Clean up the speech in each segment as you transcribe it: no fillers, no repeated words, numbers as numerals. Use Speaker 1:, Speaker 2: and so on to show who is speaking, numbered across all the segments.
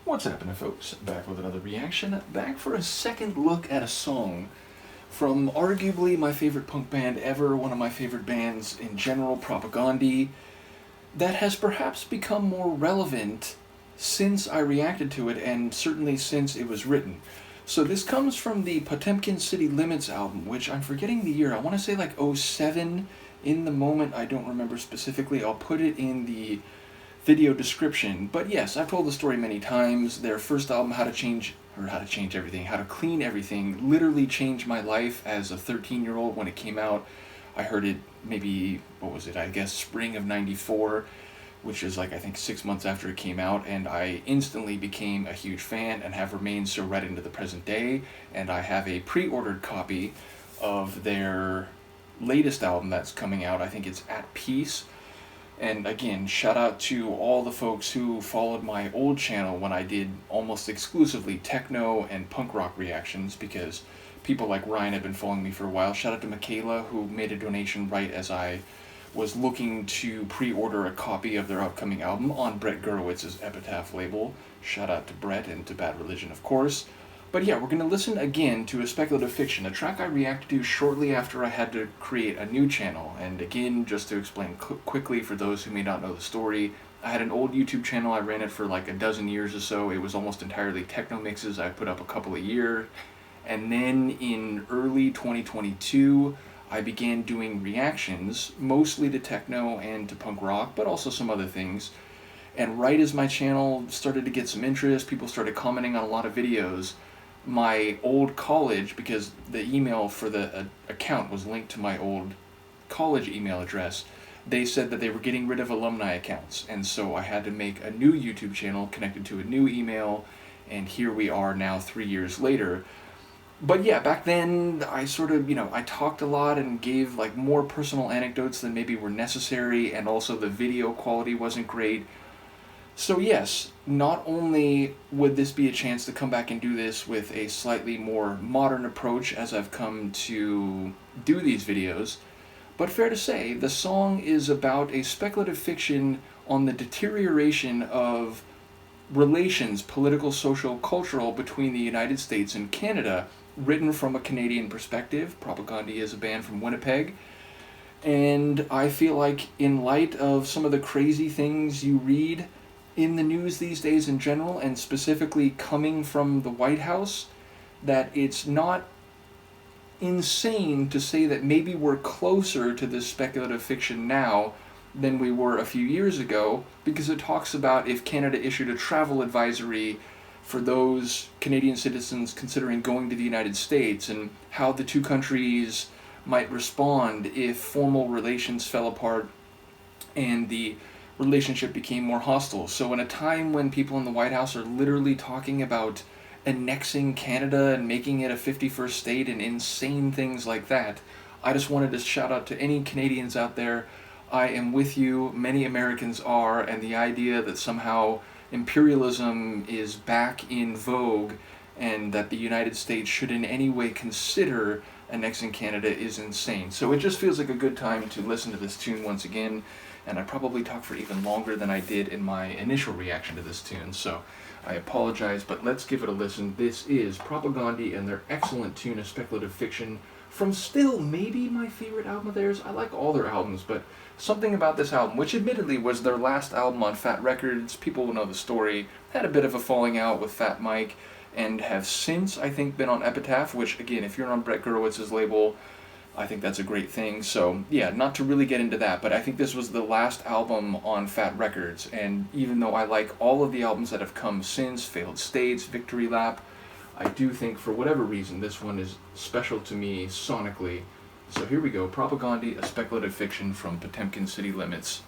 Speaker 1: What's happening, folks? Back with another reaction. Back for a second look at a song from arguably my favorite punk band ever, one of my favorite bands in general, Propagandhi, that has perhaps become more relevant since I reacted to it, and certainly since it was written. So this comes from the Potemkin City Limits album, which I'm forgetting the year. I want to say like '07. In the moment, I don't remember specifically. I'll put it in the video description. But yes, I've told the story many times. Their first album, How to Clean Everything, literally changed my life as a 13-year-old when it came out. I heard it maybe, I guess spring of '94, which is like I think 6 months after it came out, and I instantly became a huge fan and have remained so right into the present day. And I have a pre-ordered copy of their latest album that's coming out. I think it's At Peace. And again, shout out to all the folks who followed my old channel when I did almost exclusively techno and punk rock reactions, because people like Ryan have been following me for a while. Shout out to Michaela, who made a donation right as I was looking to pre-order a copy of their upcoming album on Brett Gurowitz's Epitaph label. Shout out to Brett and to Bad Religion, of course. But yeah, we're going to listen again to a Speculative Fiction, a track I reacted to shortly after I had to create a new channel. And again, just to explain quickly for those who may not know the story, I had an old YouTube channel. I ran it for like a dozen years or so. It was almost entirely techno mixes. I put up a couple a year. And then in early 2022, I began doing reactions, mostly to techno and to punk rock, but also some other things. And right as my channel started to get some interest, people started commenting on a lot of videos, my old college, because the email for the account was linked to my old college email address, they said that they were getting rid of alumni accounts. And so I had to make a new YouTube channel connected to a new email, and here we are now 3 years later. But yeah, back then I sort of, I talked a lot and gave like more personal anecdotes than maybe were necessary, and also the video quality wasn't great. So yes, not only would this be a chance to come back and do this with a slightly more modern approach as I've come to do these videos, but fair to say, the song is about a speculative fiction on the deterioration of relations, political, social, cultural, between the United States and Canada, written from a Canadian perspective. Propagandhi is a band from Winnipeg. And I feel like in light of some of the crazy things you read in the news these days in general, and specifically coming from the White House, that it's not insane to say that maybe we're closer to this speculative fiction now than we were a few years ago, because it talks about if Canada issued a travel advisory for those Canadian citizens considering going to the United States, and how the two countries might respond if formal relations fell apart and the relationship became more hostile. So in a time when people in the White House are literally talking about annexing Canada and making it a 51st state and insane things like that, I just wanted to shout out to any Canadians out there. I am with you, many Americans are, and the idea that somehow imperialism is back in vogue and that the United States should in any way consider annexing Canada is insane. So it just feels like a good time to listen to this tune once again, and I probably talked for even longer than I did in my initial reaction to this tune, so I apologize, but let's give it a listen. This is Propagandhi and their excellent tune of Speculative Fiction from still maybe my favorite album of theirs. I like all their albums, but something about this album, which admittedly was their last album on Fat Records, people will know the story, had a bit of a falling out with Fat Mike, and have since, I think, been on Epitaph, which, again, if you're on Brett Gurowitz's label, I think that's a great thing. So, yeah, not to really get into that, but I think this was the last album on Fat Records, and even though I like all of the albums that have come since, Failed States, Victory Lap, I do think, for whatever reason, this one is special to me sonically. So here we go, Propagandhi, a Speculative Fiction from Potemkin City Limits.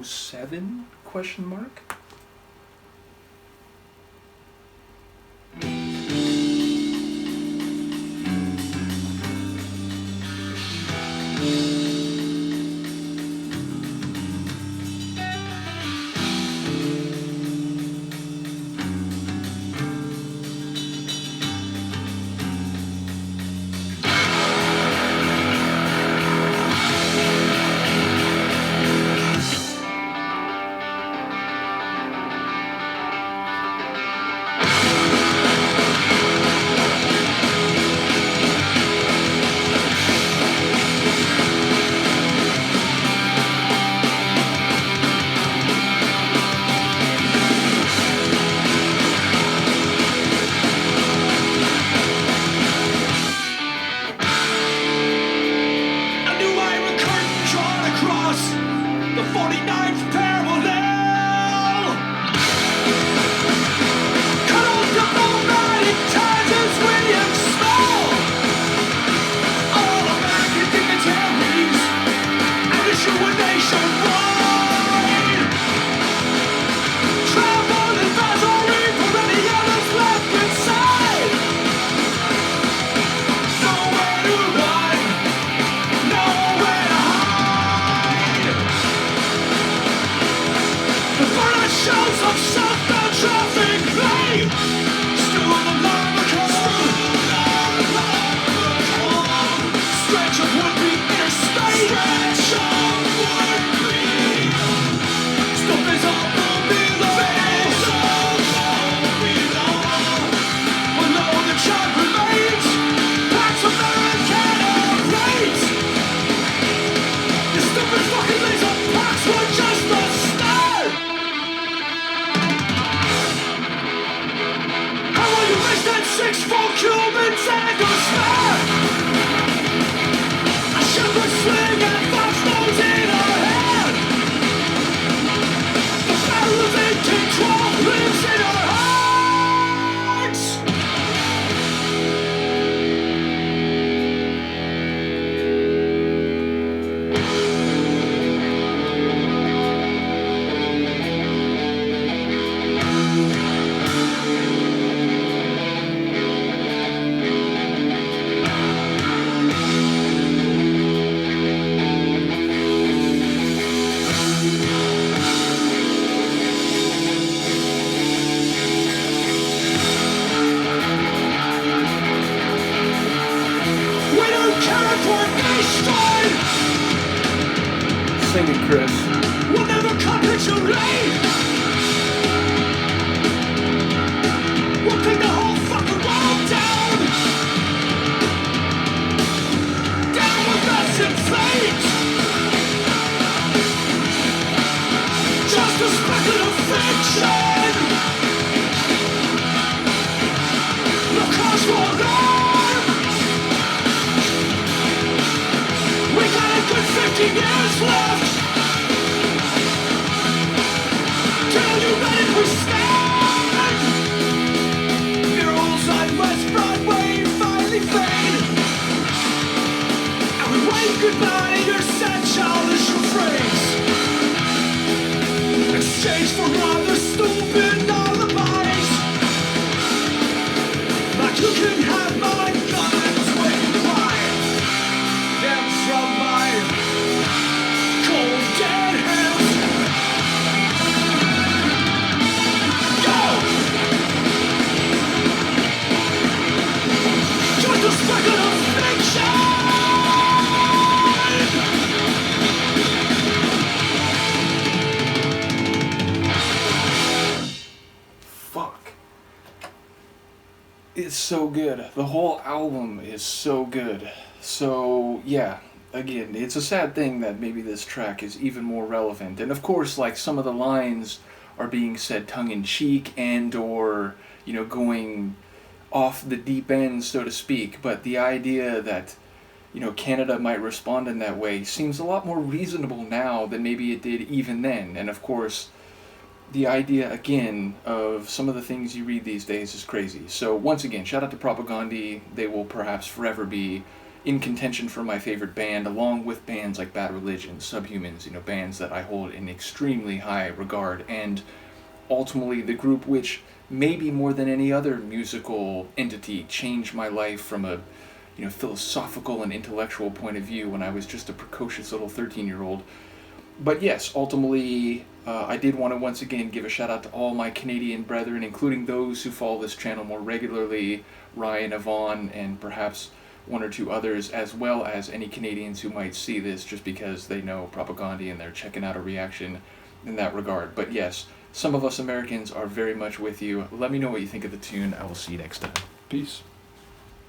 Speaker 1: '07? Question mark? Sing it, Chris.
Speaker 2: We'll never capitulate. We'll take the whole fucking world down. Down with us in fate. Just a speculative fiction. No cause for alarm. We got a good 50 years left. Till you let it we stand. Murals on West Broadway finally fade. And we wave goodbye to your sad childish refrains. Exchange for rather stupid alibis. Like you can have my guns when you buy them from my cold dead hands. Go! Just a speculative fiction!
Speaker 1: Fuck. It's so good. The whole album is so good. So, yeah. Again, it's a sad thing that maybe this track is even more relevant. And of course, like, some of the lines are being said tongue-in-cheek and or, you know, going off the deep end, so to speak. But the idea that, you know, Canada might respond in that way seems a lot more reasonable now than maybe it did even then. And of course, the idea, again, of some of the things you read these days is crazy. So once again, shout out to Propagandhi. They will perhaps forever be in contention for my favorite band, along with bands like Bad Religion, Subhumans, you know, bands that I hold in extremely high regard, and ultimately the group which, maybe more than any other musical entity, changed my life from a, you know, philosophical and intellectual point of view when I was just a precocious little 13-year-old. But yes, ultimately, I did want to once again give a shout out to all my Canadian brethren, including those who follow this channel more regularly, Ryan, Yvonne, and perhaps one or two others, as well as any Canadians who might see this just because they know Propagandhi and they're checking out a reaction in that regard. But yes, some of us Americans are very much with you. Let me know what you think of the tune. I will see you next time.
Speaker 2: Peace.